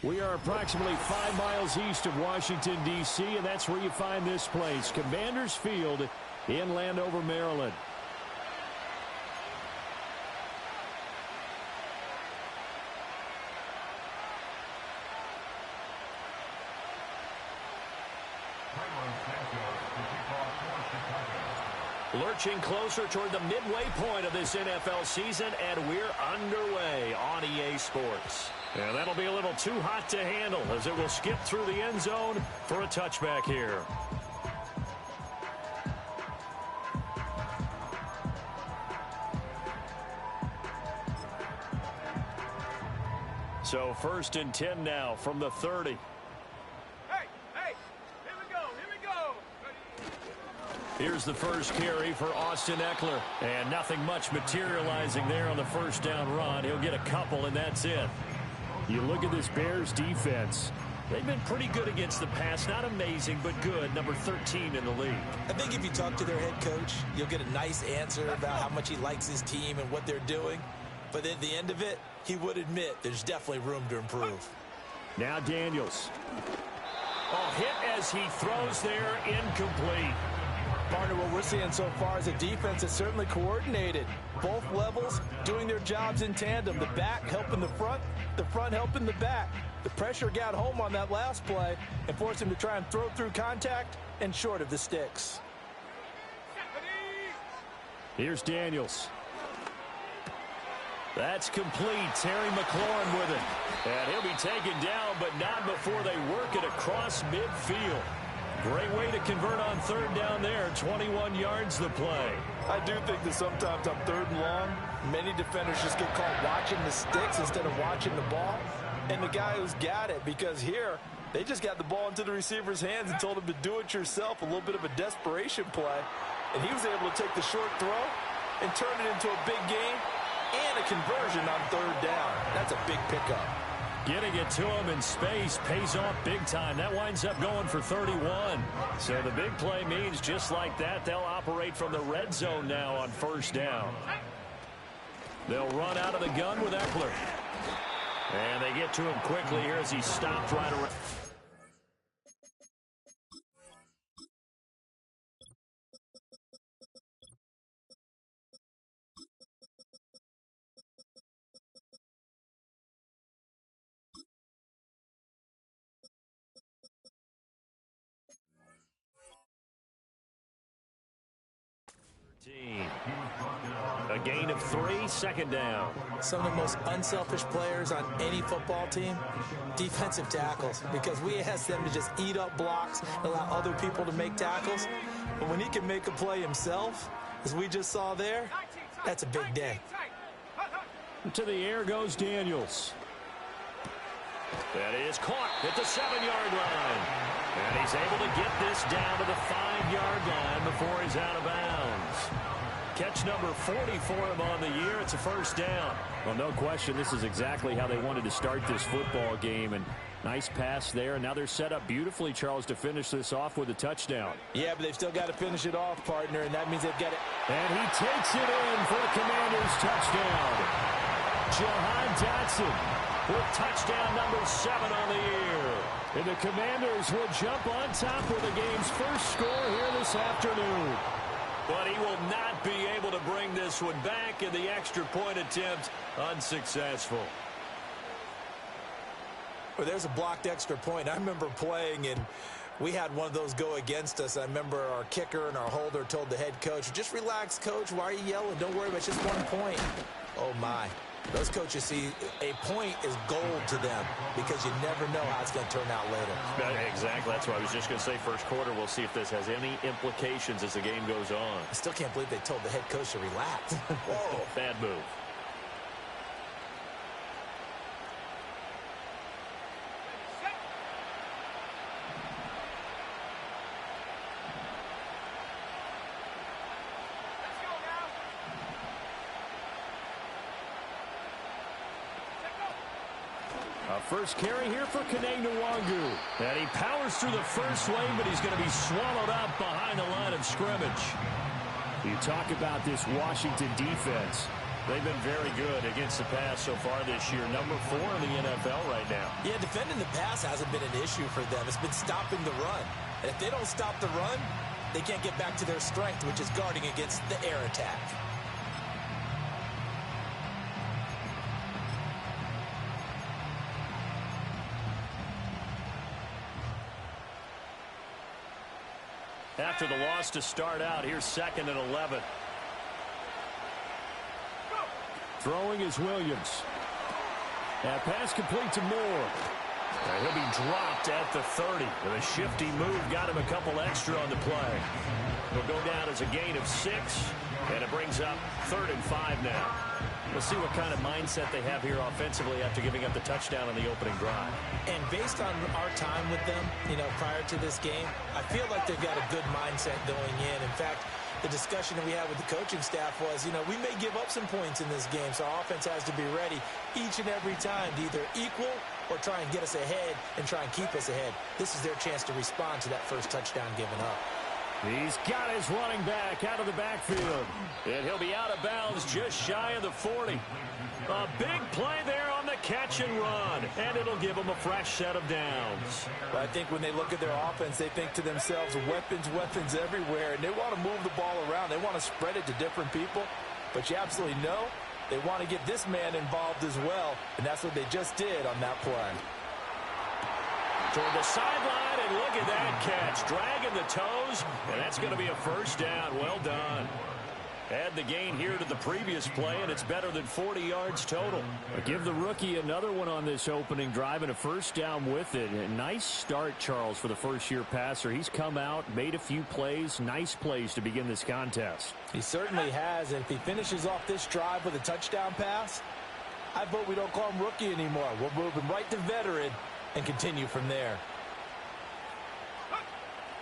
We are approximately 5 miles east of Washington, D.C., and that's where you find this place, Commanders Field in Landover, Maryland. Lurching closer toward the midway point of this NFL season, and we're underway on EA Sports. And that'll be a little too hot to handle as it will skip through the end zone for a touchback here. So 1st and 10 now from the 30. Here's the first carry for Austin Eckler. And nothing much materializing there on the first down run. He'll get a couple, and that's it. You look at this Bears defense. They've been pretty good against the pass. Not amazing, but good. Number 13 in the league. I think if you talk to their head coach, you'll get a nice answer about how much he likes his team and what they're doing. But at the end of it, he would admit there's definitely room to improve. Now Daniels. Oh, hit as he throws there, incomplete. Partner, what we're seeing so far is a defense that's certainly coordinated. Both levels doing their jobs in tandem. The back helping the front helping the back. The pressure got home on that last play and forced him to try and throw through contact and short of the sticks. Here's Daniels. That's complete. Terry McLaurin with it. And he'll be taken down, but not before they work it across midfield. Great way to convert on 3rd down there. 21 yards the play. I do think that sometimes on 3rd and long, many defenders just get caught watching the sticks instead of watching the ball. And the guy who's got it, because here, they just got the ball into the receiver's hands and told him to do it yourself, a little bit of a desperation play. And he was able to take the short throw and turn it into a big gain and a conversion on 3rd down. That's a big pickup. Getting it to him in space pays off big time. That winds up going for 31. So the big play means just like that, they'll operate from the red zone now on 1st down. They'll run out of the gun with Eckler. And they get to him quickly here as he stopped right around. A gain of 3, 2nd down. Some of the most unselfish players on any football team, defensive tackles, because we ask them to just eat up blocks, allow other people to make tackles. But when he can make a play himself, as we just saw there, that's a big day. To the air goes Daniels. That is caught at the 7-yard line. And he's able to get this down to the 5-yard line before he's out of bounds. Catch number 40 for him on the year. It's a 1st down. Well, no question, this is exactly how they wanted to start this football game. And nice pass there. And now they're set up beautifully, Charles, to finish this off with a touchdown. Yeah, but they've still got to finish it off, partner, and that means they've got it. And he takes it in for a Commanders touchdown. Jahan Dotson with touchdown number 7 on the year. And the Commanders will jump on top with the game's first score here this afternoon. But he will not be able to bring this one back, and the extra point attempt unsuccessful. Well, there's a blocked extra point. I remember playing, and we had one of those go against us. I remember our kicker and our holder told the head coach, just relax, coach. Why are you yelling? Don't worry about it. It's just 1 point. Oh, my. Those coaches see a point is gold to them because you never know how it's going to turn out later. Exactly. That's what I was just going to say. First quarter, we'll see if this has any implications as the game goes on. I still can't believe they told the head coach to relax. Whoa, bad move. First carry here for Kene Nwangu. And he powers through the first lane, but he's going to be swallowed up behind the line of scrimmage. You talk about this Washington defense. They've been very good against the pass so far this year. Number 4 in the NFL right now. Yeah, defending the pass hasn't been an issue for them. It's been stopping the run. And if they don't stop the run, they can't get back to their strength, which is guarding against the air attack. After the loss to start out, here's 2nd and 11. Throwing is Williams. That pass complete to Moore. And he'll be dropped at the 30. With a shifty move, got him a couple extra on the play. He'll go down as a gain of 6, and it brings up 3rd and 5 now. We'll see what kind of mindset they have here offensively after giving up the touchdown on the opening drive. And based on our time with them, prior to this game, I feel like they've got a good mindset going in. In fact, the discussion that we had with the coaching staff was, we may give up some points in this game, so our offense has to be ready each and every time to either equal or try and get us ahead and try and keep us ahead. This is their chance to respond to that first touchdown given up. He's got his running back out of the backfield. And he'll be out of bounds just shy of the 40. A big play there on the catch and run. And it'll give them a fresh set of downs. But I think when they look at their offense, they think to themselves, weapons everywhere. And they want to move the ball around. They want to spread it to different people. But you absolutely know they want to get this man involved as well. And that's what they just did on that play. Toward the sideline, and look at that catch. Dragging the toes, and that's going to be a first down. Well done. Add the gain here to the previous play, and it's better than 40 yards total. Give the rookie another one on this opening drive and a first down with it. A nice start, Charles, for the first-year passer. He's come out, made a few plays, nice plays to begin this contest. He certainly has, and if he finishes off this drive with a touchdown pass, I vote we don't call him rookie anymore. We'll move him right to veteran and continue from there.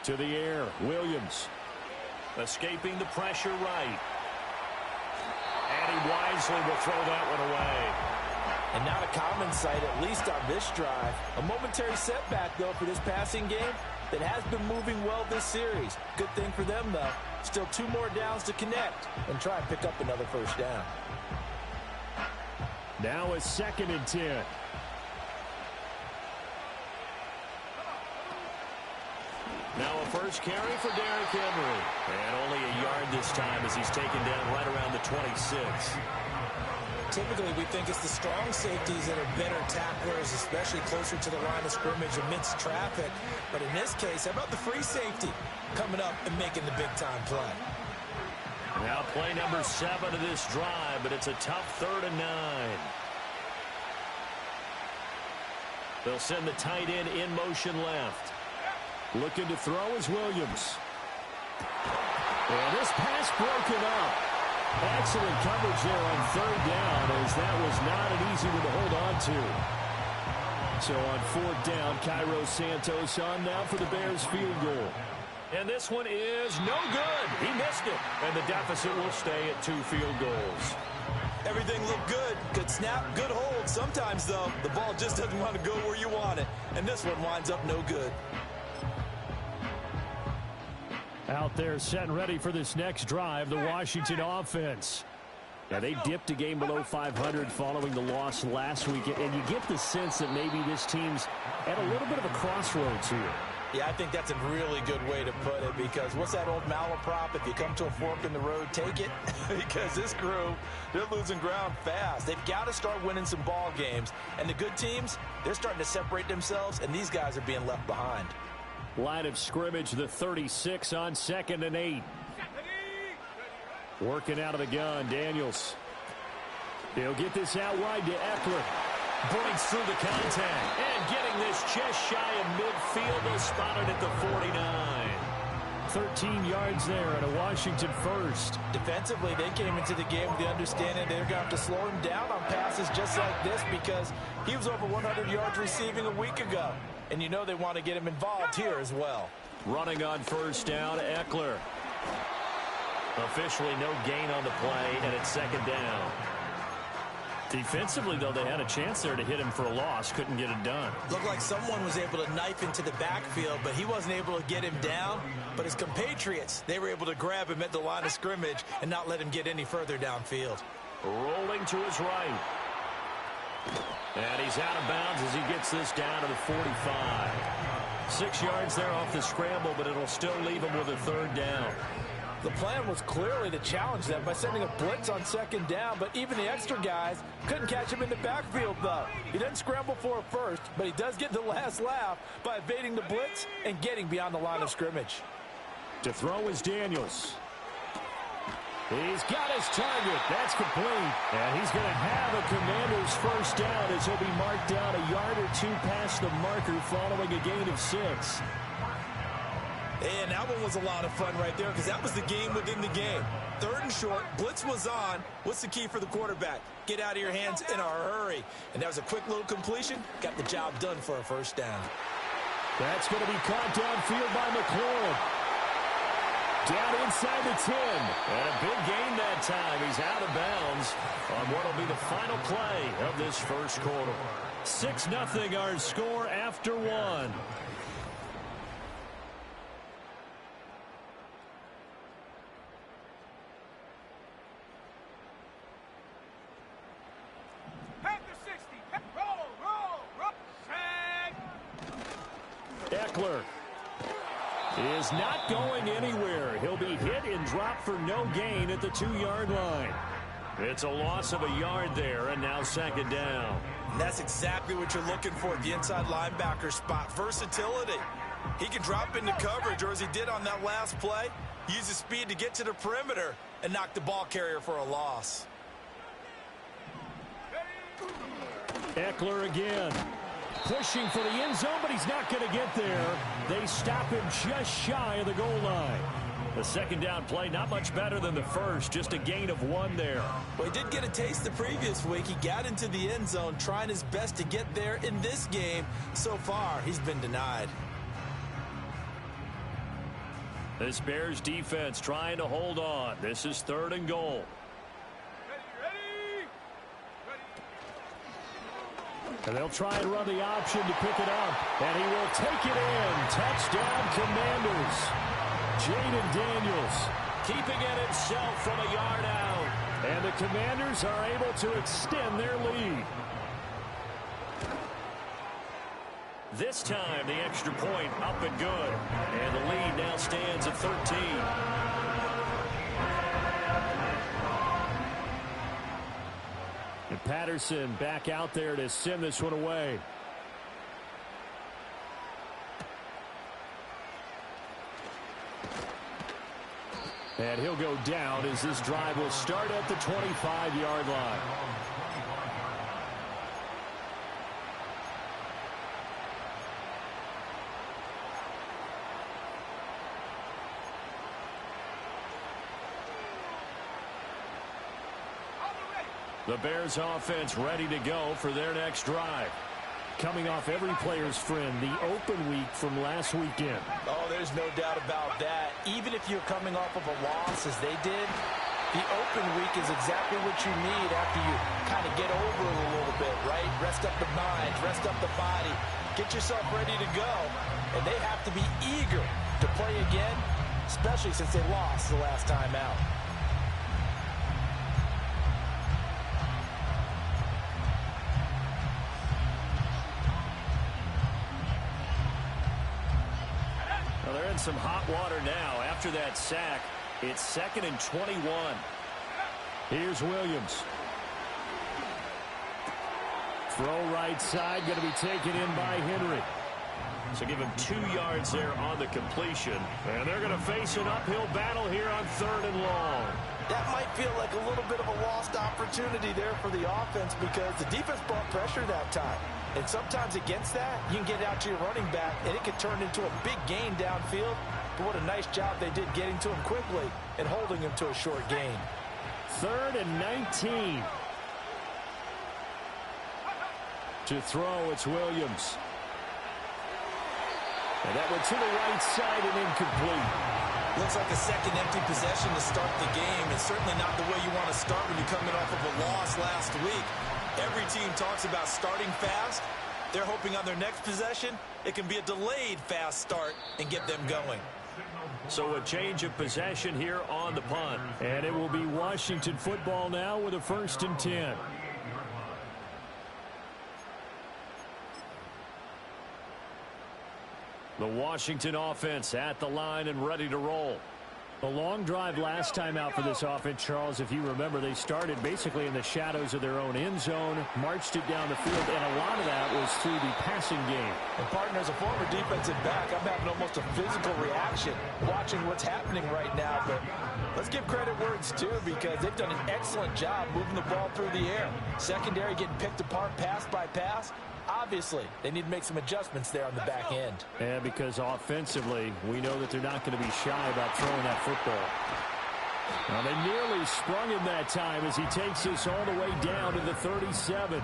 To the air, Williams. Escaping the pressure right. And he wisely will throw that one away. And not a common sight, at least on this drive. A momentary setback, though, for this passing game that has been moving well this series. Good thing for them, though. Still 2 more downs to connect and try and pick up another first down. Now a 2nd and 10. Now a first carry for Derrick Henry. And only a yard this time as he's taken down right around the 26. Typically, we think it's the strong safeties that are better tacklers, especially closer to the line of scrimmage amidst traffic. But in this case, how about the free safety coming up and making the big-time play? Now play number 7 of this drive, but it's a tough 3rd and 9. They'll send the tight end in motion left. Looking to throw is Williams. And this pass broken up. Excellent coverage there on 3rd down, as that was not an easy one to hold on to. So on 4th down, Cairo Santos on now for the Bears field goal. And this one is no good. He missed it. And the deficit will stay at 2 field goals. Everything looked good. Good snap, good hold. Sometimes, though, the ball just doesn't want to go where you want it. And this one winds up no good. Out there set and ready for this next drive, the Washington offense. Now, they dipped a game below 500 following the loss last week, and you get the sense that maybe this team's at a little bit of a crossroads here. Yeah, I think that's a really good way to put it, because what's that old malaprop? If you come to a fork in the road, take it. Because this crew, they're losing ground fast. They've got to start winning some ball games. And the good teams, they're starting to separate themselves, and these guys are being left behind. Line of scrimmage, the 36 on 2nd and 8. Working out of the gun, Daniels. He'll get this out wide to Eckler. Breaks through the contact. And getting this just shy of midfield. They'll spot it at the 49. 13 yards there and a Washington first. Defensively, they came into the game with the understanding they're going to have to slow him down on passes just like this, because he was over 100 yards receiving a week ago. And you know they want to get him involved here as well. Running on 1st down, Eckler. Officially no gain on the play, and it's 2nd down. Defensively, though, they had a chance there to hit him for a loss. Couldn't get it done. Looked like someone was able to knife into the backfield, but he wasn't able to get him down. But his compatriots, they were able to grab him at the line of scrimmage and not let him get any further downfield. rolling to his right. And he's out of bounds as he gets this down to the 45. 6 yards there off the scramble, but it'll still leave him with a third down. The plan was clearly to challenge them by sending a blitz on second down, but even the extra guys couldn't catch him in the backfield, though. He doesn't scramble for it first, but he does get the last laugh by evading the blitz and getting beyond the line of scrimmage. To throw is Daniels. He's got his target. That's complete. And he's going to have a Commander's first down as he'll be marked down a yard or two past the marker following a gain of 6. And that one was a lot of fun right there because that was the game within the game. 3rd and short, blitz was on. What's the key for the quarterback? Get out of your hands in a hurry. And that was a quick little completion. Got the job done for a first down. That's going to be caught downfield by McLaurin. Down inside the 10. And a big gain that time. He's out of bounds on what will be the final play of this first quarter. 6-0 our score after 1. Eckler is not going anywhere. He'll be hit and dropped for no gain at the 2-yard line. It's a loss of a yard there, and now 2nd down. And that's exactly what you're looking for at the inside linebacker spot. Versatility. He can drop into coverage, or as he did on that last play, use his speed to get to the perimeter and knock the ball carrier for a loss. Eckler again. Pushing for the end zone, but he's not going to get there. They stop him just shy of the goal line. The 2nd down play, not much better than the first, just a gain of 1 there. Well, he did get a taste the previous week. He got into the end zone, trying his best to get there in this game. So far, he's been denied. This Bears defense trying to hold on. This is 3rd and goal. And they'll try and run the option to pick it up. And he will take it in. Touchdown, Commanders. Jaden Daniels keeping it himself from a yard out. And the Commanders are able to extend their lead. This time, the extra point up and good. And the lead now stands at 13. And Patterson back out there to send this one away. And he'll go down as this drive will start at the 25-yard line. The Bears offense ready to go for their next drive. Coming off every player's friend, the open week from last weekend. Oh, there's no doubt about that. Even if you're coming off of a loss as they did, the open week is exactly what you need after you kind of get over it a little bit, right? Rest up the mind, rest up the body, get yourself ready to go. And they have to be eager to play again, especially since they lost the last time out. They're in some hot water now. After that sack, it's 2nd and 21. Here's Williams. Throw right side, going to be taken in by Henry. So give him 2 yards there on the completion. And they're going to face an uphill battle here on 3rd and long. That might feel like a little bit of a lost opportunity there for the offense because the defense brought pressure that time. And sometimes against that, you can get out to your running back, and it could turn into a big gain downfield. But what a nice job they did getting to him quickly and holding him to a short gain. 3rd and 19. To throw, it's Williams. And that went to the right side and incomplete. Looks like a second empty possession to start the game. It's certainly not the way you want to start when you're coming off of a loss last week. Every team talks about starting fast. They're hoping on their next possession, it can be a delayed fast start and get them going. So a change of possession here on the punt. And it will be Washington football now with a 1st and 10. The Washington offense at the line and ready to roll. A long drive last time out for this offense, Charles. If you remember, they started basically in the shadows of their own end zone, marched it down the field, and a lot of that was through the passing game. And partner, as a former defensive back, I'm having almost a physical reaction watching what's happening right now. But let's give credit where it's due, because they've done an excellent job moving the ball through the air. Secondary getting picked apart pass by pass. Obviously, they need to make some adjustments there on the back end. Yeah, because offensively, we know that they're not going to be shy about throwing that football. Now, they nearly sprung him that time as he takes us all the way down to the 37.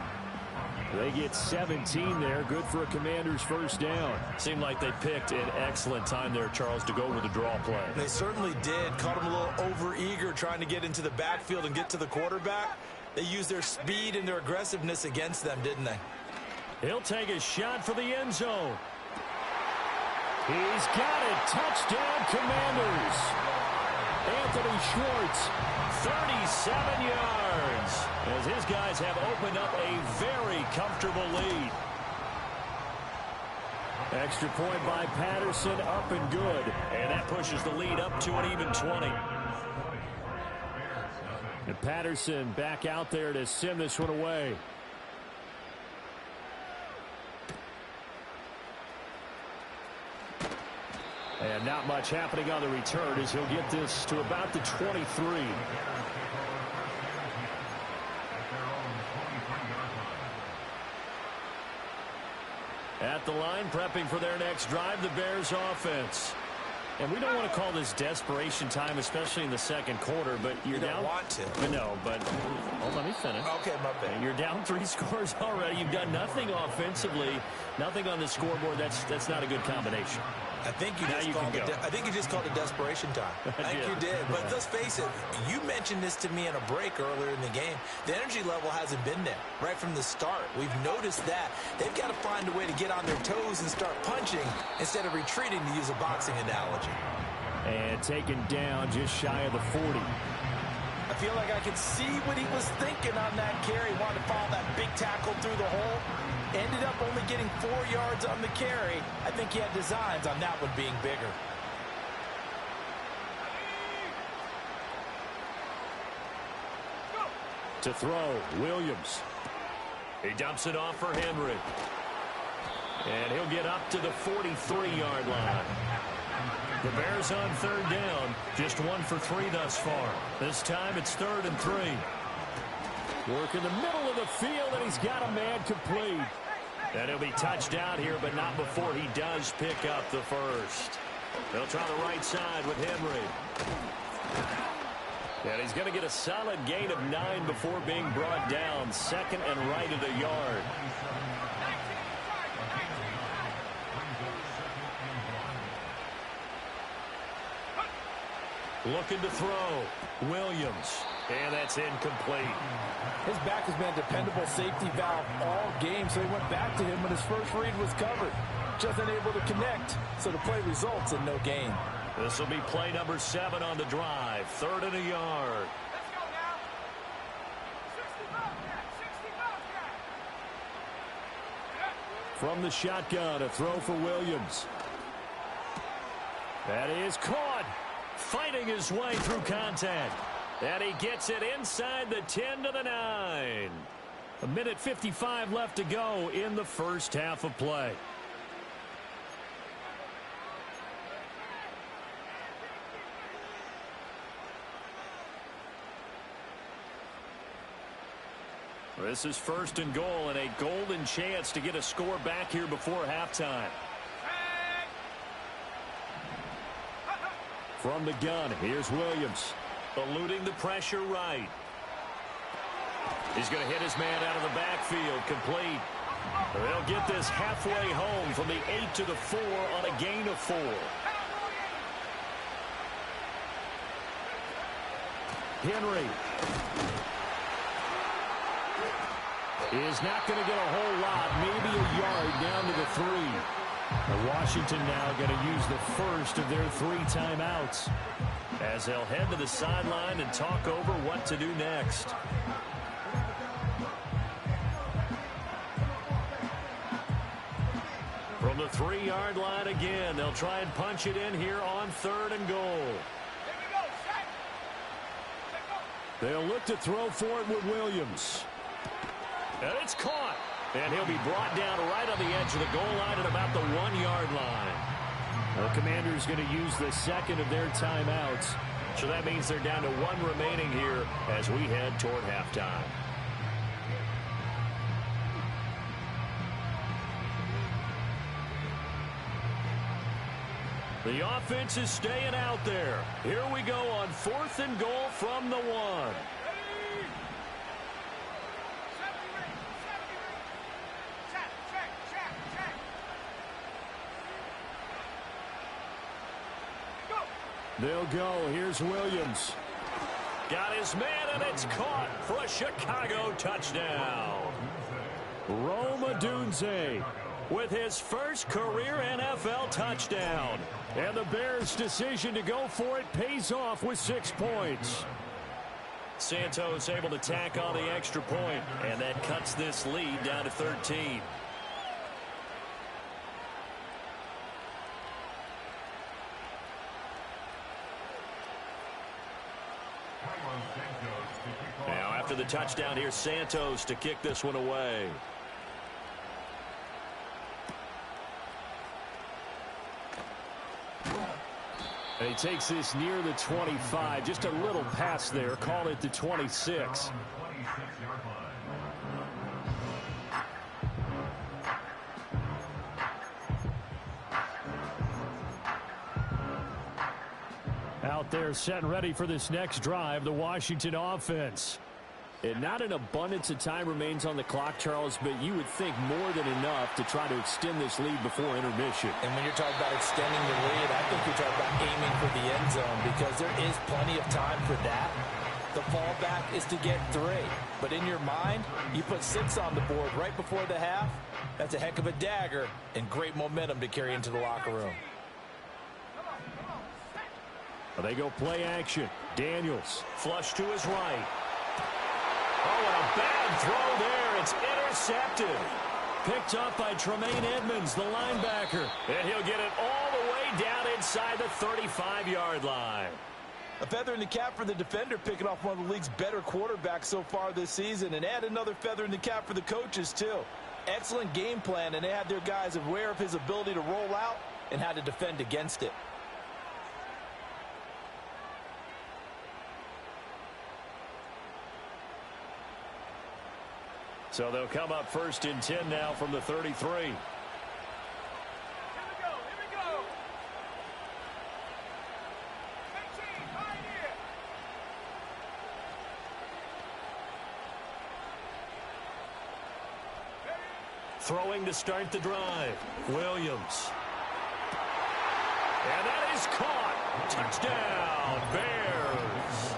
They get 17 there. Good for a Commander's 1st down. Seemed like they picked an excellent time there, Charles, to go with the draw play. They certainly did. Caught him a little over-eager trying to get into the backfield and get to the quarterback. They used their speed and their aggressiveness against them, didn't they? He'll take a shot for the end zone. He's got it. Touchdown, Commanders. Anthony Schwartz. 37 yards. As his guys have opened up a very comfortable lead. Extra point by Patterson, up and good. And that pushes the lead up to an even 20. And Patterson back out there to send this one away. And not much happening on the return as he'll get this to about the 23. At the line, prepping for their next drive, the Bears offense. And we don't want to call this desperation time, especially in the second quarter, but you're down. You don't want to. No, but let me finish. Okay, my bad. You're down 3 scores already. You've done nothing offensively, nothing on the scoreboard. That's not a good combination. I think you just called it desperation time. I think you did. But let's face it, you mentioned this to me in a break earlier in the game. The energy level hasn't been there right from the start. We've noticed that. They've got to find a way to get on their toes and start punching instead of retreating, to use a boxing analogy. And taken down just shy of the 40. I feel like I can see what he was thinking on that carry. Wanted to follow that big tackle through the hole. Ended up only getting 4 yards on the carry. I think he had designs on that one being bigger. To throw, Williams. He dumps it off for Henry. And he'll get up to the 43-yard line. The Bears on 3rd down. Just 1 for 3 thus far. This time it's 3rd and 3. Work in the middle of the field, and he's got a man complete. And he'll be touched out here, but not before he does pick up the first. They'll try the right side with Henry. And he's going to get a solid gain of 9 before being brought down. 2nd and right at a yard. Looking to throw. Williams. And that's incomplete. His back has been a dependable safety valve all game, so he went back to him when his first read was covered. Just unable to connect, so the play results in no gain. This will be play number 7 on the drive. 3rd and a yard. From the shotgun, a throw for Williams. That is caught. Fighting his way through contact. And he gets it inside the 10 to the 9. 1:55 left to go in the first half of play. This is 1st and goal, and a golden chance to get a score back here before halftime. From the gun, here's Williams. Eluding the pressure right. He's going to hit his man out of the backfield. Complete. They'll get this halfway home from the 8 to the 4 on a gain of 4. Henry is not going to get a whole lot, maybe a yard down to the 3. Washington now going to use the first of their 3 timeouts as they'll head to the sideline and talk over what to do next. From the 3-yard line again, they'll try and punch it in here on 3rd and goal. They'll look to throw for it with Williams. And it's caught. And he'll be brought down right on the edge of the goal line at about the 1-yard line. The Commanders going to use the second of their timeouts. So that means they're down to 1 remaining here as we head toward halftime. The offense is staying out there. Here we go on 4th and goal from the 1. They'll go. Here's Williams. Got his man, and it's caught for a Chicago touchdown. Rome Odunze with his first career NFL touchdown. And the Bears' decision to go for it pays off with 6 points. Santos able to tack on the extra point, and that cuts this lead down to 13. Now after the touchdown, here's Santos to kick this one away. And he takes this near the 25. Just a little pass there. Call it the 26. Out there set and ready for this next drive, the Washington offense. And not an abundance of time remains on the clock, Charles, but you would think more than enough to try to extend this lead before intermission. And when you're talking about extending the lead, I think you're talking about aiming for the end zone because there is plenty of time for that. The fallback is to get 3. But in your mind, you put 6 on the board right before the half. That's a heck of a dagger and great momentum to carry into the locker room. They go play action. Daniels. Flush to his right. Oh, and a bad throw there. It's intercepted. Picked up by Tremaine Edmonds, the linebacker. And he'll get it all the way down inside the 35-yard line. A feather in the cap for the defender, picking off one of the league's better quarterbacks so far this season. And add another feather in the cap for the coaches, too. Excellent game plan, and they had their guys aware of his ability to roll out and how to defend against it. So they'll come up 1st and 10 now from the 33. Here we go. 18, right here. Throwing to start the drive. Williams. And that is caught. Touchdown, Bears.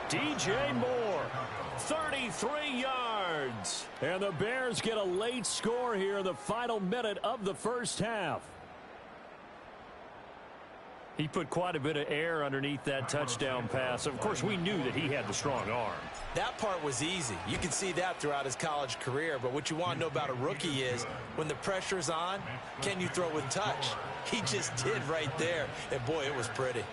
DJ Moore, 33 yards. And the Bears get a late score here in the final minute of the first half. He put quite a bit of air underneath that touchdown pass. Of course, we knew that he had the strong arm. That part was easy. You can see that throughout his college career. But what you want to know about a rookie is when the pressure's on, can you throw with touch? He just did right there. And, boy, it was pretty.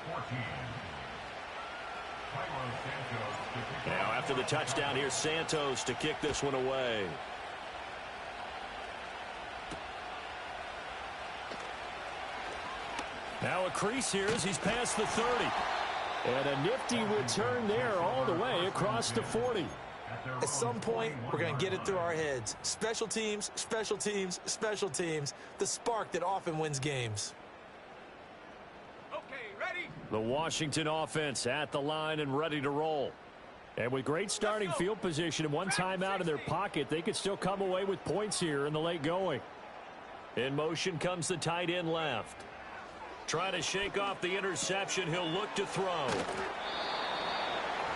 Now, after the touchdown, here's Santos to kick this one away. Now a crease here as he's past the 30. And a nifty return there all the way across the 40. At some point, we're going to get it through our heads. Special teams, special teams, special teams. The spark that often wins games. Okay, ready? The Washington offense at the line and ready to roll. And with great starting field position and one timeout in their pocket, they could still come away with points here in the late going. In motion comes the tight end left. Trying to shake off the interception. He'll look to throw.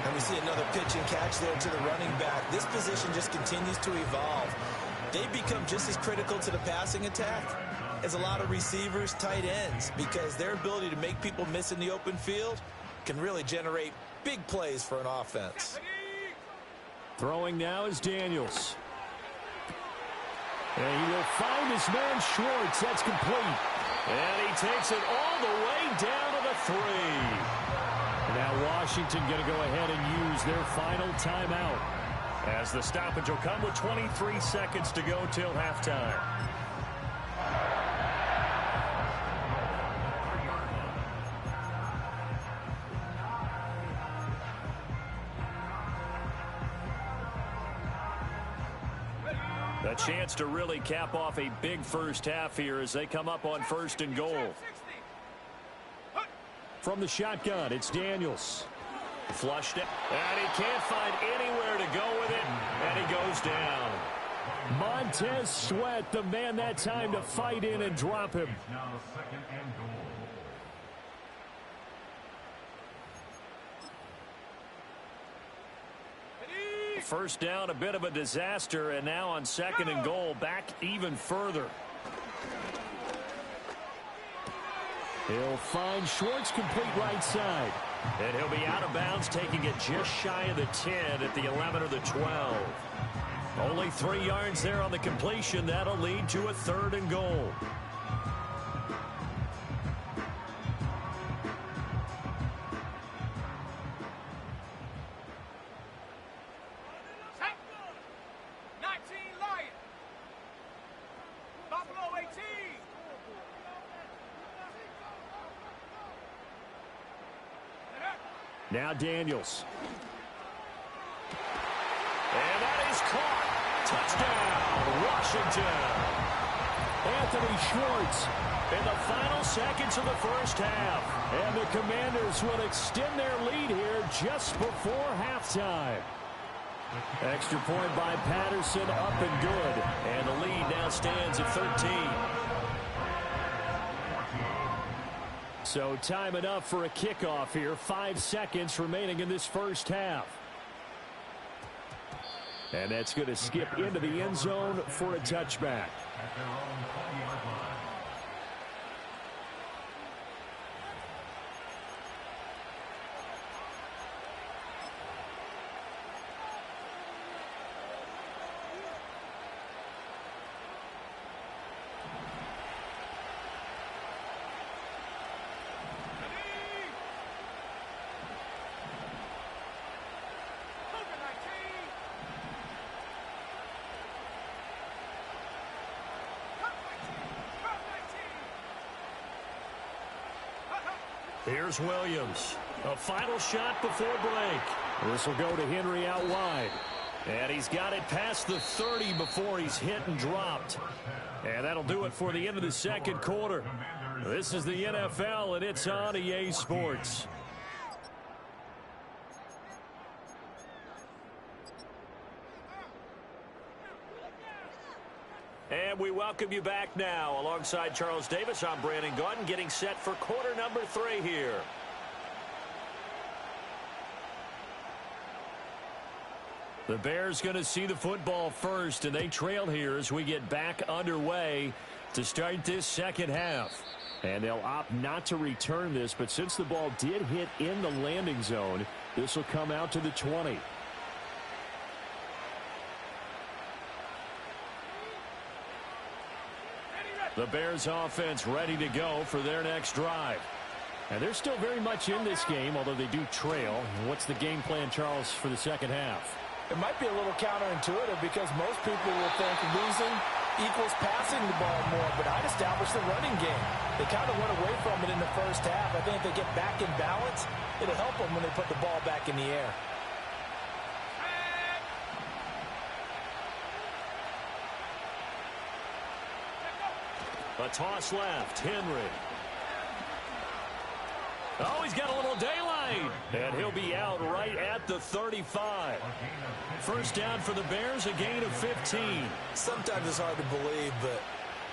And we see another pitch and catch there to the running back. This position just continues to evolve. They become just as critical to the passing attack is a lot of receivers, tight ends, because their ability to make people miss in the open field can really generate big plays for an offense. Throwing now is Daniels. And he will find his man Schwartz. That's complete. And he takes it all the way down to the 3. Now Washington going to go ahead and use their final timeout, as the stoppage will come with 23 seconds to go till halftime. A chance to really cap off a big first half here as they come up on 1st and goal. From the shotgun, it's Daniels. Flushed it, and he can't find anywhere to go with it, and he goes down. Montez Sweat, the man that time to fight in and drop him. First down, a bit of a disaster, and now on 2nd and goal, back even further. He'll find Schwartz complete right side. And he'll be out of bounds, taking it just shy of the 10 at the 11 or the 12. Only 3 yards there on the completion. That'll lead to a 3rd and goal. Now Daniels. And that is caught. Touchdown, Washington. Anthony Schwartz. In the final seconds of the first half. And the Commanders will extend their lead here just before halftime. Extra point by Patterson, up and good. And the lead now stands at 13. So time enough for a kickoff here. 5 seconds remaining in this first half. And that's going to skip into the end zone for a touchback. Here's Williams. A final shot before break. This will go to Henry out wide. And he's got it past the 30 before he's hit and dropped. And that'll do it for the end of the second quarter. This is the NFL, and it's on EA Sports. And we welcome you back now. Alongside Charles Davis, I'm Brandon Gaudin, getting set for quarter number 3 here. The Bears going to see the football first, and they trail here as we get back underway to start this second half. And they'll opt not to return this, but since the ball did hit in the landing zone, this will come out to the 20. The Bears offense ready to go for their next drive. And they're still very much in this game, although they do trail. What's the game plan, Charles, for the second half? It might be a little counterintuitive because most people will think losing equals passing the ball more, but I'd establish the running game. They kind of went away from it in the first half. I think if they get back in balance, it'll help them when they put the ball back in the air. A toss left. Henry. Oh, he's got a little daylight. And he'll be out right at the 35. First down for the Bears, a gain of 15. Sometimes it's hard to believe, but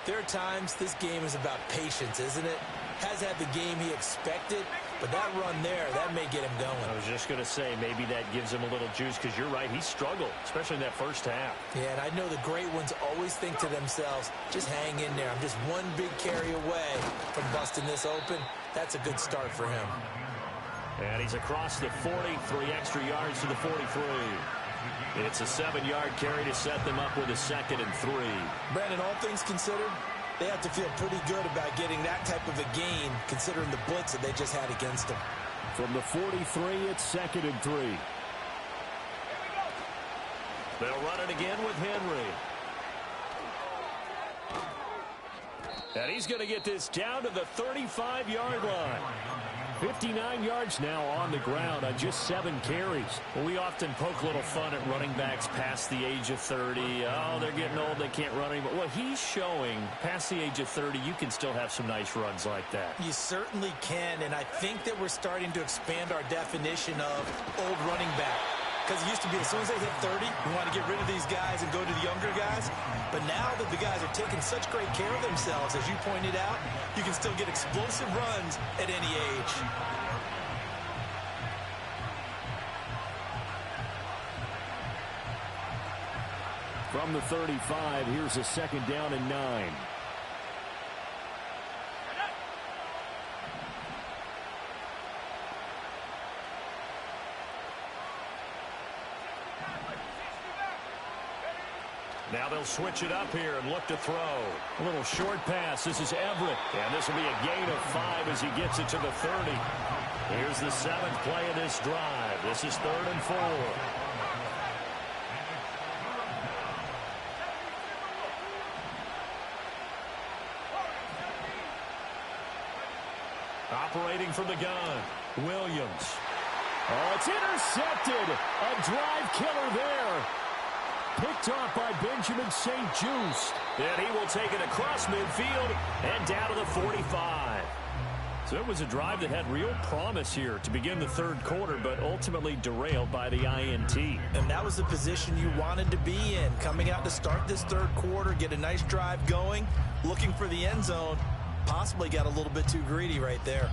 there are times this game is about patience, isn't it? Has had the game he expected, But that run there, that may get him going. I was just going to say, maybe that gives him a little juice, because you're right, he struggled, especially in that first half. Yeah, and I know the great ones always think to themselves, just hang in there. I'm just one big carry away from busting this open. That's a good start for him. And he's across the 40, 3 extra yards to the 43. It's a 7-yard carry to set them up with a 2nd and 3. Brandon, all things considered, they have to feel pretty good about getting that type of a gain, considering the blitz that they just had against them. From the 43, it's 2nd and 3. They'll run it again with Henry. And he's going to get this down to the 35-yard line. 59 yards now on the ground on just 7 carries. Well, we often poke a little fun at running backs past the age of 30. Oh, they're getting old, they can't run anymore. Well, he's showing past the age of 30, you can still have some nice runs like that. You certainly can, and I think that we're starting to expand our definition of old running back. Because it used to be as soon as they hit 30, we want to get rid of these guys and go to the younger guys. But now that the guys are taking such great care of themselves, as you pointed out, you can still get explosive runs at any age. From the 35, here's a 2nd down and 9. Now they'll switch it up here and look to throw. A little short pass. This is Everett. And this will be a gain of 5 as he gets it to the 30. Here's the 7th play of this drive. This is 3rd and 4. Operating from the gun, Williams. Oh, it's intercepted. A drive killer there. Picked off by Benjamin St. Just. And he will take it across midfield and down to the 45. So it was a drive that had real promise here to begin the 3rd quarter, but ultimately derailed by the INT. And that was the position you wanted to be in, coming out to start this 3rd quarter, get a nice drive going, looking for the end zone. Possibly got a little bit too greedy right there.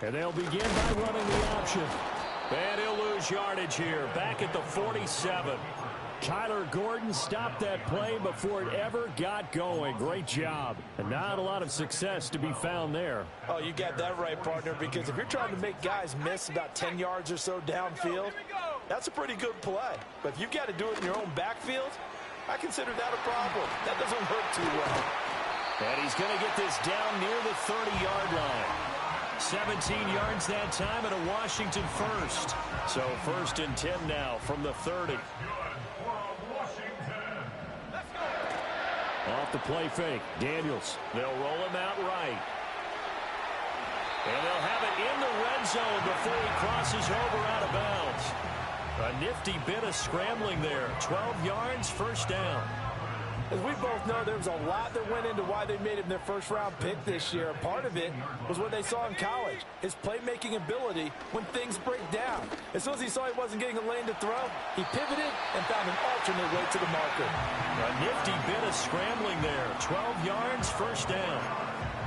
And they'll begin by running the option. And he'll lose yardage here, back at the 47. Kyler Gordon stopped that play before it ever got going. Great job. And not a lot of success to be found there. Oh, you got that right, partner, because if you're trying to make guys miss about 10 yards or so downfield, that's a pretty good play. But if you've got to do it in your own backfield, I consider that a problem. That doesn't work too well. And he's going to get this down near the 30-yard line. 17 yards that time and a Washington first. So 1st and 10 now from the 30. Off the play fake, Daniels. They'll roll him out right. And they'll have it in the red zone before he crosses over out of bounds. A nifty bit of scrambling there. 12 yards, 1st down. As we both know, there was a lot that went into why they made him their first-round pick this year. Part of it was what they saw in college, his playmaking ability when things break down. As soon as he saw he wasn't getting a lane to throw, he pivoted and found an alternate way to the marker. A nifty bit of scrambling there. 12 yards, 1st down.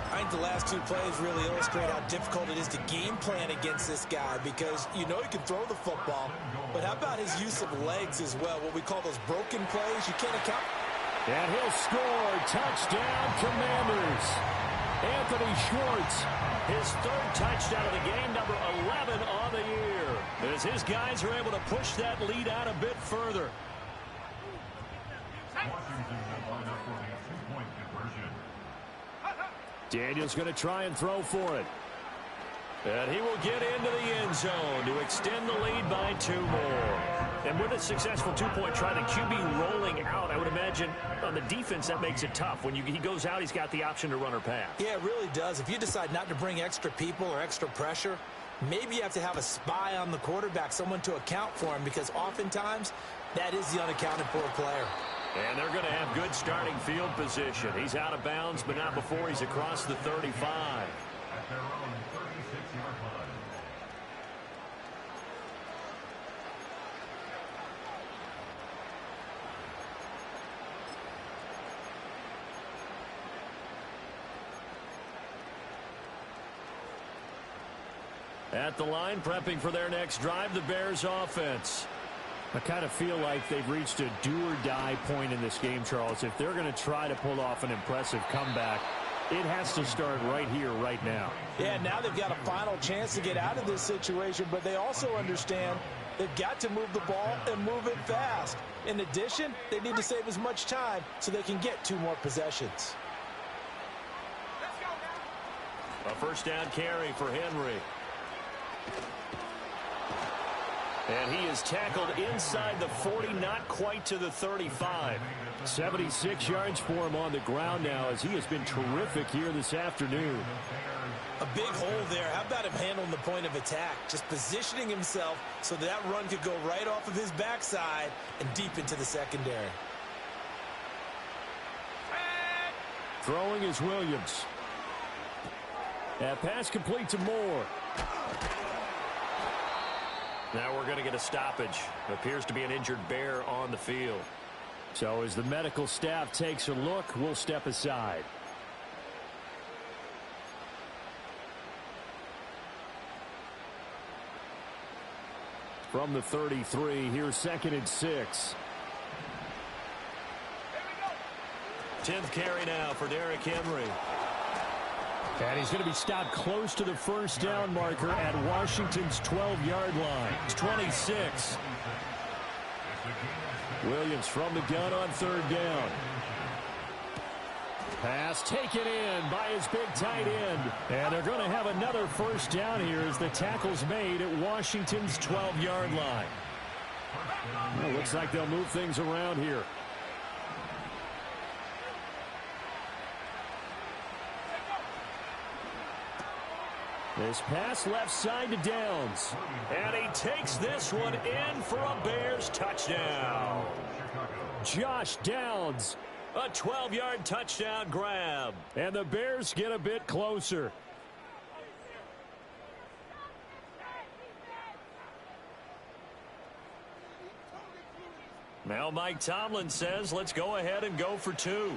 I think the last 2 plays really illustrate how difficult it is to game plan against this guy, because you know he can throw the football, but how about his use of legs as well, what we call those broken plays? You can't account. And he'll score. Touchdown, Commanders. Anthony Schwartz. His 3rd touchdown of the game, number 11 on the year. As his guys are able to push that lead out a bit further. Daniels going to try and throw for it. And he will get into the end zone to extend the lead by 2 more. And with a successful 2-point try, the QB rolling out, I would imagine on the defense that makes it tough. When he goes out, he's got the option to run or pass. Yeah, it really does. If you decide not to bring extra people or extra pressure, maybe you have to have a spy on the quarterback, someone to account for him, because oftentimes that is the unaccounted for player. And they're going to have good starting field position. He's out of bounds, but not before he's across the 35. their own 36-yard line. At the line, prepping for their next drive, the Bears offense. I kind of feel like they've reached a do-or-die point in this game, Charles. If they're going to try to pull off an impressive comeback, it has to start right here, right now. Yeah, now they've got a final chance to get out of this situation, but they also understand they've got to move the ball and move it fast. In addition, they need to save as much time so they can get 2 more possessions. A first down carry for Henry. And he is tackled inside the 40, not quite to the 35. 76 yards for him on the ground now as he has been terrific here this afternoon. A big hole there. How about him handling the point of attack? Just positioning himself so that run could go right off of his backside and deep into the secondary. Throwing is Williams. That pass complete to Moore. Now we're going to get a stoppage. Appears to be an injured Bear on the field. So as the medical staff takes a look, we'll step aside. From the 33, here's 2nd and 6. 10th carry now for Derrick Henry. And he's going to be stopped close to the first down marker at Washington's 12-yard line. It's 26. Williams from the gun on 3rd down. Pass taken in by his big tight end. And they're going to have another first down here as the tackle's made at Washington's 12-yard line. Well, looks like they'll move things around here. This pass left side to Downs. And he takes this one in for a Bears touchdown. Josh Downs. A 12-yard touchdown grab. And the Bears get a bit closer. Now Mike Tomlin says, let's go ahead and go for 2. The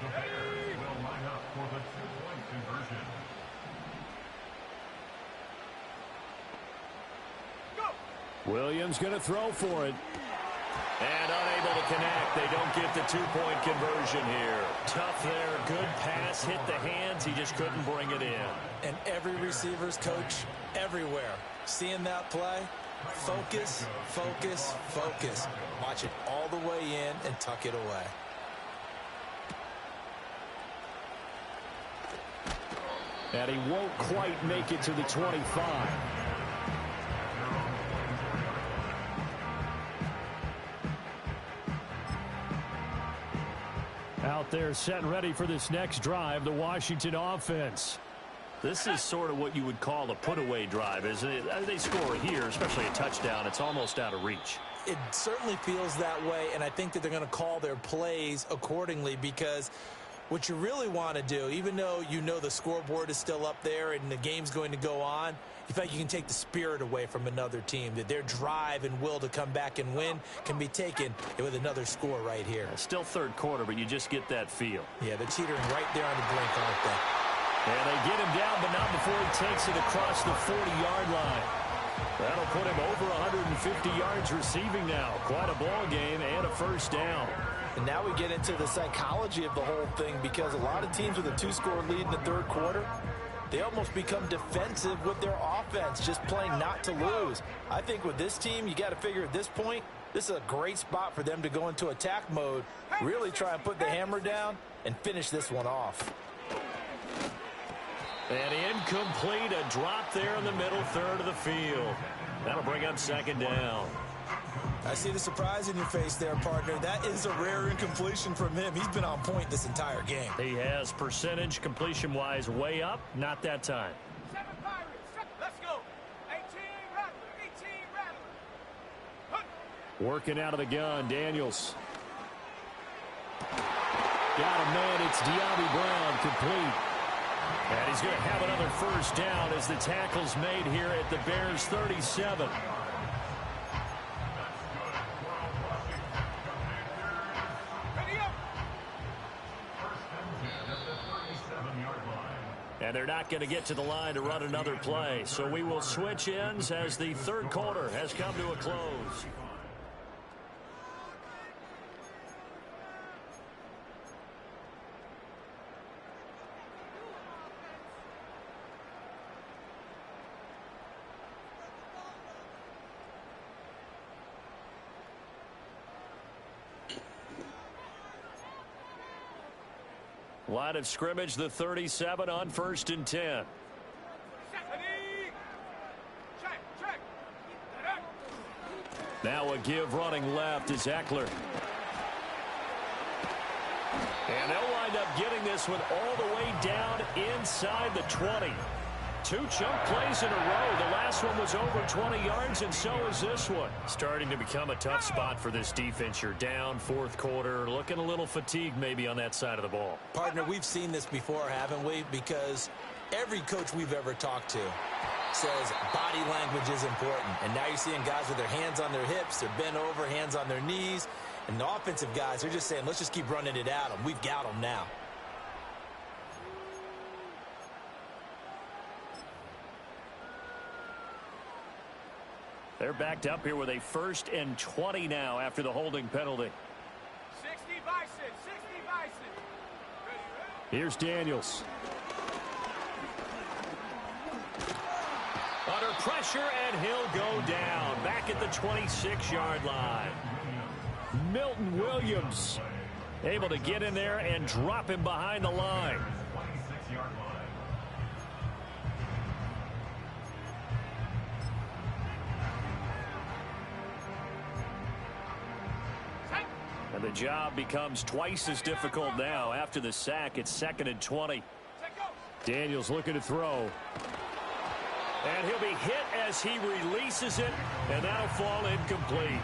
Bears will line up for the 2-point conversion. Williams going to throw for it. And unable to connect. They don't get the 2-point conversion here. Tough there. Good pass. Hit the hands. He just couldn't bring it in. And every receiver's coach everywhere. Seeing that play, focus, focus, focus. Watch it all the way in and tuck it away. And he won't quite make it to the 25. Out there set and ready for this next drive, the Washington offense. This is sort of what you would call a put-away drive, isn't it? They score here, especially a touchdown. It's almost out of reach. It certainly feels that way, and I think that they're going to call their plays accordingly because what you really want to do, even though you know the scoreboard is still up there and the game's going to go on, you feel like you can take the spirit away from another team, that their drive and will to come back and win can be taken with another score right here. Still third quarter, but you just get that feel. Yeah, they're teetering right there on the brink, aren't they? And they get him down, but not before he takes it across the 40-yard line. That'll put him over 150 yards receiving now. Quite a ball game and a first down. And now we get into the psychology of the whole thing because a lot of teams with a 2-score lead in the third quarter, they almost become defensive with their offense, just playing not to lose. I think with this team, you got to figure at this point, this is a great spot for them to go into attack mode, really try and put the hammer down and finish this one off. And incomplete, a drop there in the middle third of the field. That'll bring up second down. I see the surprise in your face there, partner. That is a rare incompletion from him. He's been on point this entire game. He has percentage completion-wise way up. Not that time. Let's go. 18 Rattler. Working out of the gun, Daniels. Got a man, it's De'Ami Brown, complete. And he's going to have another first down as the tackle's made here at the Bears' 37. And they're not going to get to the line to run another play. So we will switch ends as the third quarter has come to a close. Line of scrimmage, the 37 on 1st and 10. Now a give running left is Eckler. And they'll wind up getting this one all the way down inside the 20. 2 chunk plays in a row. The last one was over 20 yards, and so is this one. Starting to become a tough spot for this defense. You're down 4th quarter, looking a little fatigued maybe on that side of the ball. Partner, we've seen this before, haven't we? Because every coach we've ever talked to says body language is important. And now you're seeing guys with their hands on their hips, they're bent over, hands on their knees. And the offensive guys, they're just saying, let's just keep running it at them. We've got them now. They're backed up here with a 1st and 20 now after the holding penalty. 60 Bison, 60 Bison. Here's Daniels. Under pressure, and he'll go down. Back at the 26-yard line. Milton Williams able to get in there and drop him behind the line. And the job becomes twice as difficult now after the sack. It's 2nd and 20. Daniels looking to throw. And he'll be hit as he releases it, and that'll fall incomplete.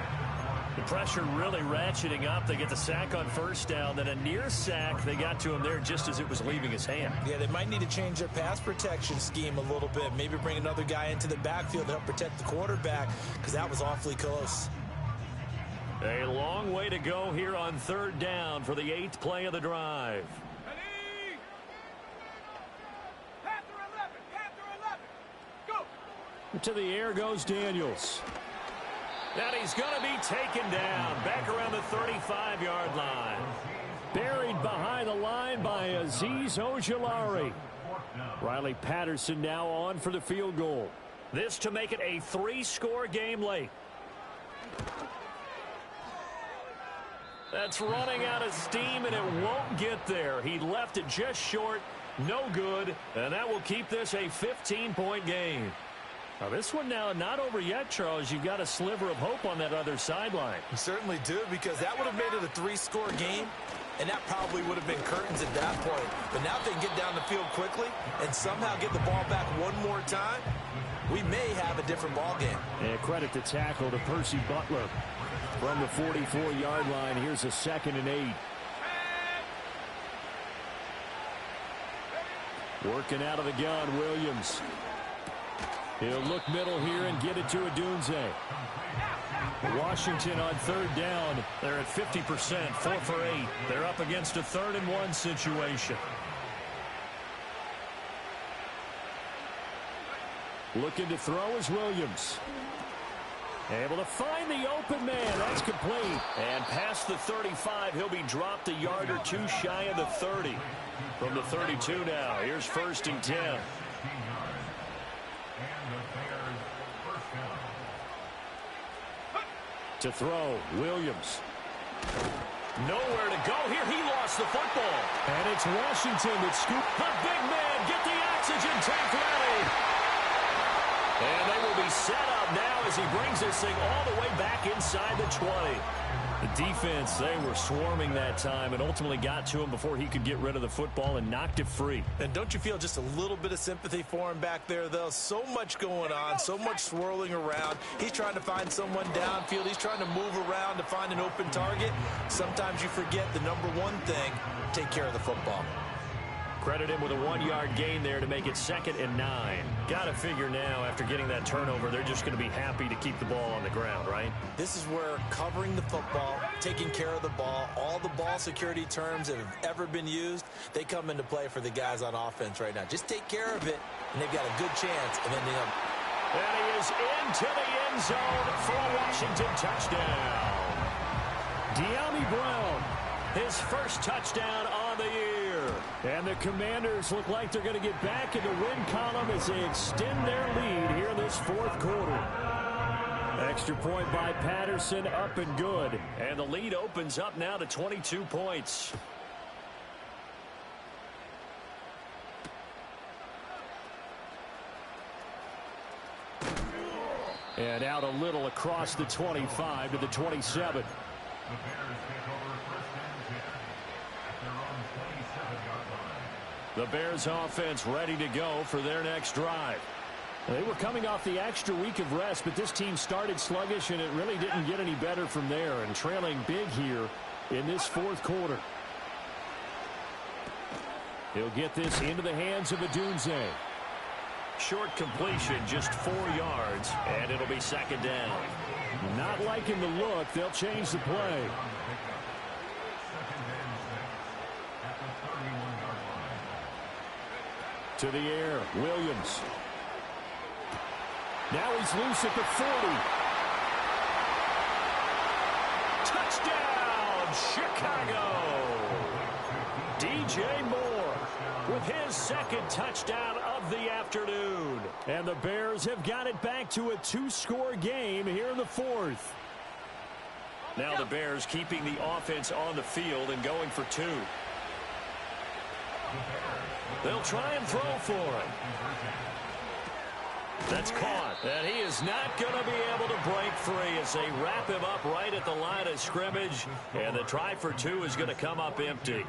The pressure really ratcheting up. They get the sack on 1st down, then a near sack. They got to him there just as it was leaving his hand. Yeah, they might need to change their pass protection scheme a little bit. Maybe bring another guy into the backfield to help protect the quarterback, because that was awfully close. A long way to go here on 3rd down for the 8th play of the drive. Ready? Panther 11, go! To the air goes Daniels. And he's going to be taken down back around the 35-yard line. Buried behind the line by Azeez Ojulari. Riley Patterson now on for the field goal. This to make it a 3-score game late. That's running out of steam, and it won't get there. He left it just short, no good, and that will keep this a 15-point game. Now this one now not over yet, Charles. You've got a sliver of hope on that other sideline. You certainly do, because that would have made it a 3-score game, and that probably would have been curtains at that point. But now if they can get down the field quickly and somehow get the ball back one more time, we may have a different ball game. And credit the tackle to Percy Butler. From the 44-yard line, here's a 2nd and 8. Working out of the gun, Williams. He'll look middle here and get it to Odunze. Washington on 3rd down. They're at 50%, 4 for 8. They're up against a 3rd and 1 situation. Looking to throw is Williams. Able to find the open man. That's complete. And past the 35, he'll be dropped a yard or two shy of the 30. From the 32 now, here's 1st and 10. To throw, Williams. Nowhere to go here. He lost the football. And it's Washington that scooped. The big man, get the oxygen tank ready. And they will be set up now as he brings this thing all the way back inside the 20. The defense, they were swarming that time and ultimately got to him before he could get rid of the football and knocked it free. And don't you feel just a little bit of sympathy for him back there, though? So much going on, so much swirling around. He's trying to find someone downfield. He's trying to move around to find an open target. Sometimes you forget the number one thing, take care of the football. Credit him with a 1-yard gain there to make it 2nd and 9. Got to figure now, after getting that turnover, they're just going to be happy to keep the ball on the ground, right? This is where covering the football, taking care of the ball, all the ball security terms that have ever been used, they come into play for the guys on offense right now. Just take care of it, and they've got a good chance of ending up. And he is into the end zone for a Washington touchdown. De'Ami Brown, his first touchdown on the year. And the Commanders look like they're going to get back in the win column as they extend their lead here in this 4th quarter. Extra point by Patterson, up and good. And the lead opens up now to 22 points. And out a little across the 25 to the 27. The Bears offense ready to go for their next drive. They were coming off the extra week of rest, but this team started sluggish, and it really didn't get any better from there, and trailing big here in this 4th quarter. He'll get this into the hands of Odunze. Short completion, just 4 yards, and it'll be 2nd down. Not liking the look. They'll change the play. To the air, Williams. Now he's loose at the 40. Touchdown, Chicago! DJ Moore with his 2nd touchdown of the afternoon. And the Bears have got it back to a 2-score game here in the 4th. Now the Bears keeping the offense on the field and going for 2. They'll try and throw for it. That's caught. And he is not going to be able to break free as they wrap him up right at the line of scrimmage. And the try for 2 is going to come up empty.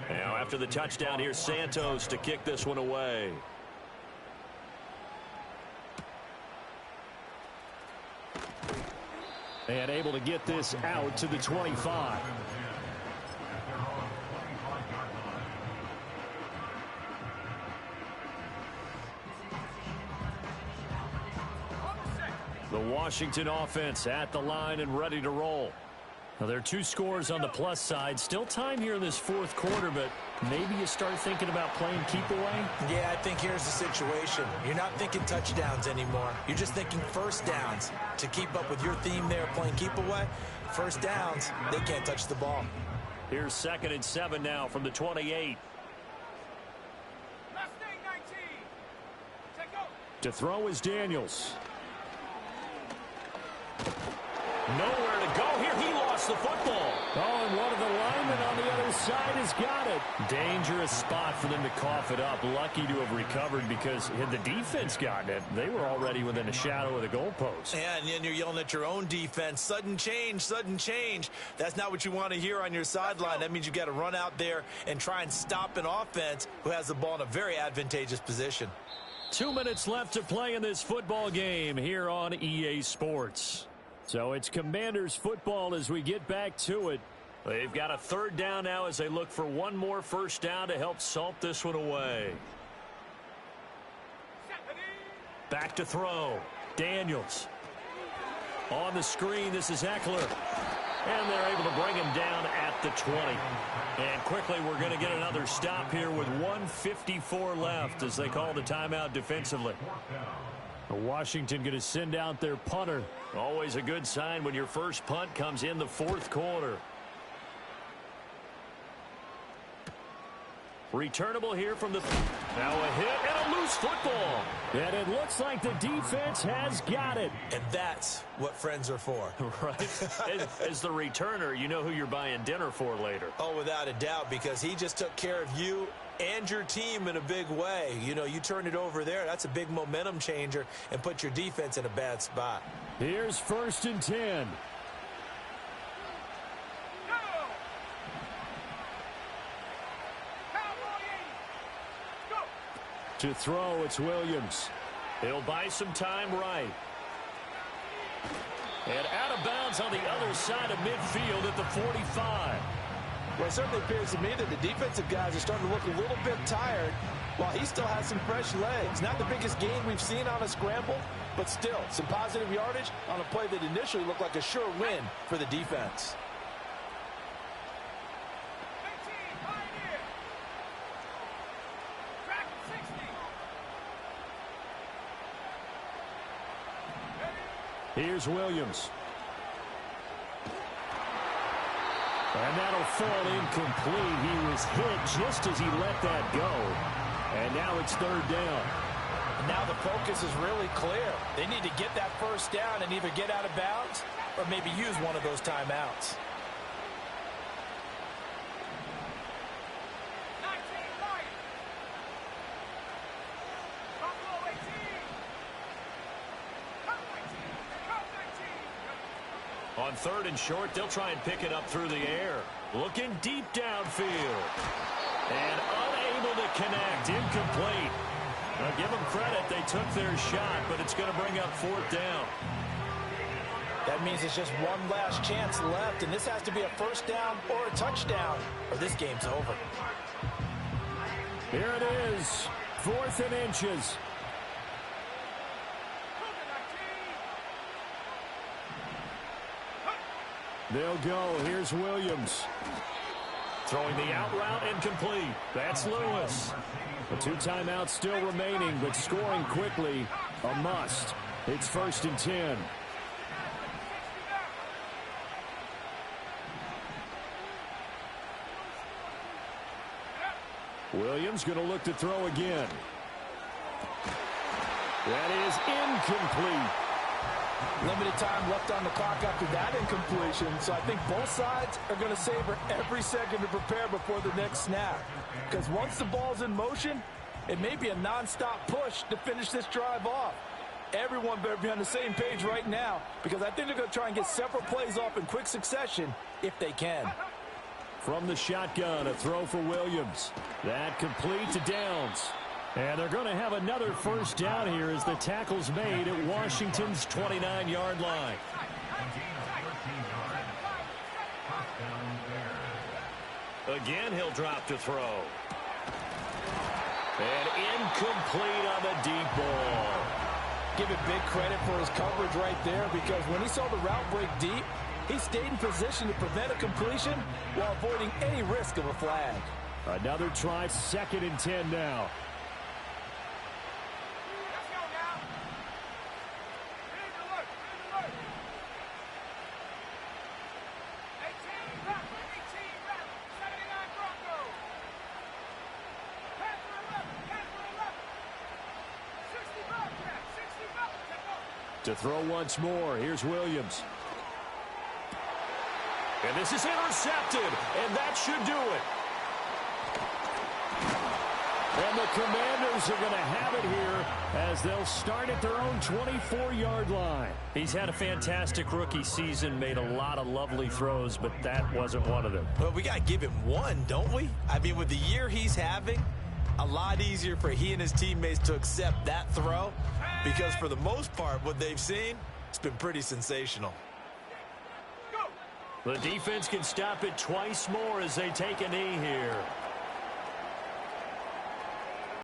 Now after the touchdown, here's Santos to kick this one away. And able to get this out to the 25. The Washington offense at the line and ready to roll. Now, there are 2 scores on the plus side. Still time here in this 4th quarter, but maybe you start thinking about playing keep away? Yeah, I think here's the situation. You're not thinking touchdowns anymore. You're just thinking first downs. To keep up with your theme there, playing keep away, first downs, they can't touch the ball. Here's 2nd and 7 now from the 28. Mustang 19. Take over. To throw is Daniels. Nowhere to go here. He lost the football. Oh, and one of the linemen on the other side has got it. Dangerous spot for them to cough it up. Lucky to have recovered, because had the defense gotten it, they were already within a shadow of the goalpost. Yeah, and then you're yelling at your own defense. Sudden change, sudden change. That's not what you want to hear on your sideline. That means you've got to run out there and try and stop an offense who has the ball in a very advantageous position. 2 minutes left to play in this football game here on EA Sports. So it's Commanders football as we get back to it. They've got a 3rd down now as they look for one more first down to help salt this one away. Back to throw. Daniels. On the screen, this is Eckler. And they're able to bring him down at the 20. And quickly, we're going to get another stop here with 1:54 left as they call the timeout defensively. Washington going to send out their punter. Always a good sign when your first punt comes in the 4th quarter. Returnable here from the... Now a hit and a loose football. And it looks like the defense has got it. And that's what friends are for. Right? As the returner, you know who you're buying dinner for later. Oh, without a doubt, because he just took care of you and your team in a big way. You know, you turn it over there, that's a big momentum changer, and put your defense in a bad spot. Here's 1st and 10. To throw, it's Williams. He'll buy some time right. And out of bounds on the other side of midfield at the 45. Well, it certainly appears to me that the defensive guys are starting to look a little bit tired while he still has some fresh legs. Not the biggest gain we've seen on a scramble, but still some positive yardage on a play that initially looked like a sure win for the defense. 18, Pioneer. Track 60. Here's Williams. And that'll fall incomplete. He was hit just as he let that go. And now it's third down. And now the focus is really clear. They need to get that first down and either get out of bounds or maybe use one of those timeouts. 19, Lions. Buffalo 18. Cup 19. Cup 19. On third and short, they'll try and pick it up through the air. Looking deep downfield. And unable to connect. Incomplete. Now give them credit. They took their shot, but it's going to bring up fourth down. That means it's just one last chance left, and this has to be a first down or a touchdown, or this game's over. Here it is. 4th and inches. They'll go. Here's Williams. Throwing the out route incomplete. That's Lewis. The 2 timeouts still remaining, but scoring quickly, a must. It's 1st and 10. Williams going to look to throw again. That is incomplete. Limited time left on the clock after that incompletion, so I think both sides are going to savor every second to prepare before the next snap. Because once the ball's in motion, it may be a nonstop push to finish this drive off. Everyone better be on the same page right now, because I think they're going to try and get several plays off in quick succession if they can. From the shotgun, a throw for Williams. That complete to Downs. And they're going to have another first down here as the tackle's made at Washington's 29-yard line. Again, he'll drop to throw. And incomplete on the deep ball. Give it big credit for his coverage right there, because when he saw the route break deep, he stayed in position to prevent a completion while avoiding any risk of a flag. Another try, 2nd and 10 now. Let's go now. Here's the look. Here's the look. 18 back. 18 back. 79 Broncos. Pass for 11. Pass for 11. 60 back. 60 back. Take off. To throw once more, here's Williams. And this is intercepted, and that should do it. And the Commanders are going to have it here as they'll start at their own 24-yard line. He's had a fantastic rookie season, made a lot of lovely throws, but that wasn't one of them. Well, we got to give him one, don't we? I mean, with the year he's having, a lot easier for he and his teammates to accept that throw, because for the most part, what they've seen, it's been pretty sensational. The defense can stop it twice more as they take a knee here.